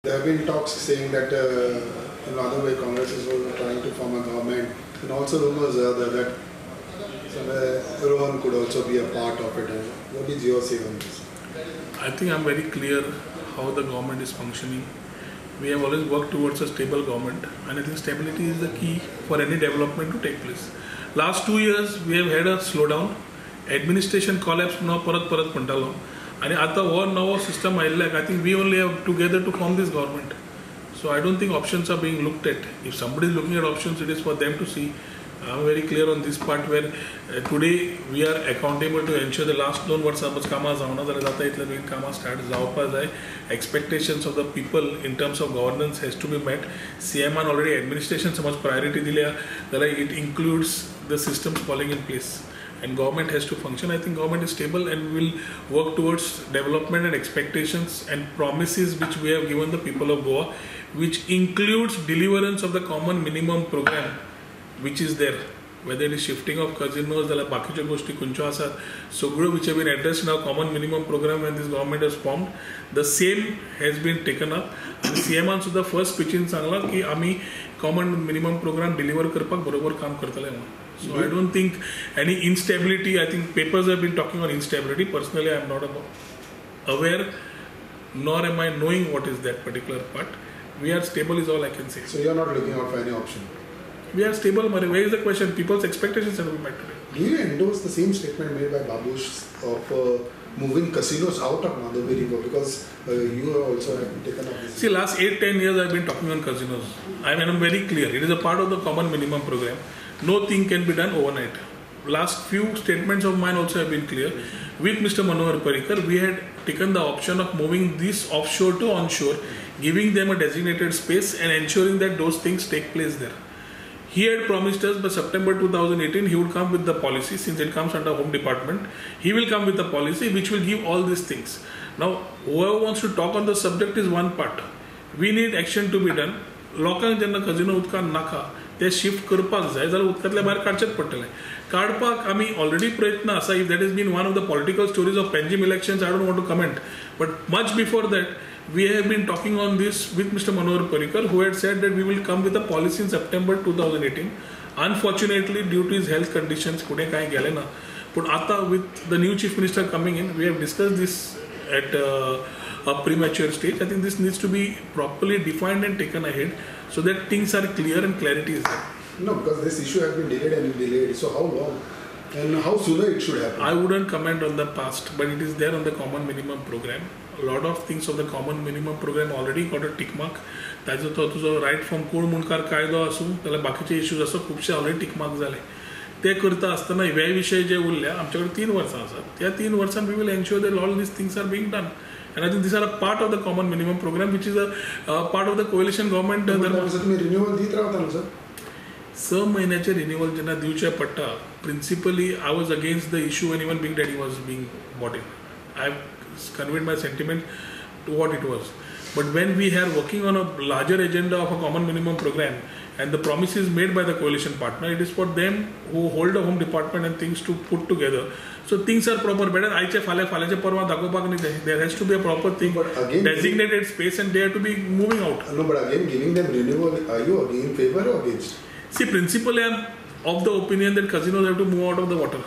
There have been talks saying that in other way Congress is also trying to form a government, and also rumors are that Rohan could also be a part of it. What is your say on this? I think I'm very clear how the government is functioning. We have always worked towards a stable government, and I think stability is the key for any development to take place. Last 2 years we have had a slowdown, administration collapse now parat pantalo. And आता वो नवा system आयला, I think we only have together to form this government. So I don't think options are being looked at. If somebody is looking at options, it is for them to see. I'm very clear on this part where today we are accountable to ensure the last 2 वर्षांपासून कामा जावना जाल्यार जाता इतले बेगीन कामा start जावपा जाय. Expectations of the people in terms of governance has to be met. CM already administration so much priority दिल्या जाल्यार it includes the systems falling in place. And government has to function. I think government is stable and will work towards development and expectations and promises which we have given the people of Goa, which includes deliverance of the common minimum program, which is there. Whether it is shifting of casinos, the bakiche goshti kuncho asat, sogro which have been addressed in our common minimum program when this government has formed, the same has been taken up. And CM also the first speech in sangla ki ami common minimum program deliver karpak barobar kaam kartale. So I don't think any instability. I think papers have been talking on instability. Personally, I am not aware, nor am I knowing what is that particular part. We are stable is all I can say. So you are not looking out for any option? We are stable. Where is the question? People's expectations have been met today. Do you endorse the same statement made by Babush of moving casinos out of Madhavi River? Because you also have taken up this. See, last 8-10 years I have been talking on casinos. I am very clear. It is a part of the common minimum program. No thing can be done overnight. Last few statements of mine also have been clear. With Mr. Manohar Parrikar, we had taken the option of moving this offshore to onshore, giving them a designated space and ensuring that those things take place there. He had promised us by September 2018 he would come with the policy, since it comes under Home Department. He will come with the policy which will give all these things. Now, whoever wants to talk on the subject is one part. We need action to be done. लोकांक जेन्ना कजिनो उदकान नाका ते shift करपाक जाय जाल्यार उदकांतल्या भायर काडचेच पडटलें. काडपाक आमी ऑलरेडी प्रयत्न आसा. If that is been one of the political stories of Panjim elections, I don't want to comment, but much before that we have been talking on this with Mr. Manohar Parrikar, who had said that we will come with a policy in September 2018. Unfortunately, due to his health conditions, पुढे काय गेले ना. But आता with the new chief minister coming in, we have discussed this at a premature stage. I think this needs to be properly defined and taken ahead so that things are clear and clarity is there. No, because this issue has been delayed and delayed. So how long? And how sooner it should happen? I wouldn't comment on the past, but it is there on the common minimum program. A lot of things of the common minimum program already got a tick mark. ताजो तो तुझो riot from कोण मुनकार कायदो आसूं जाल्यार बाकीचे issues आसा खुबशे ऑलरेडी टिक मार्क जाले. ते करता आसतना ह्या विशय जे उरल्या आमचे कडेन 3 वर्सां आसात. त्या 3 वर्सांत we will ensure that all these things are being done. And I think these are a part of the common minimum program, which is a part of the coalition government. तुम्ही रिन्यूअल दीत रावता न्हू sir? 6 महिन्याचे renewal जेन्ना दिवचे पडटा, principally I was against the issue when even Big Daddy was being bought in. I conveyed my sentiment to what it was. But when we are working on a larger agenda of a common minimum program and the promises made by the coalition partner, it is for them who hold a home department and things to put together. So things are proper. Better आयचे फाल्याचे परवा दाखोवपाक न्ही. There has to be a proper thing, designated space, and they have to be moving out. No, but again, giving them renewal, are you in favor or against? See, principally I am of the opinion that casinos have to move out of the water.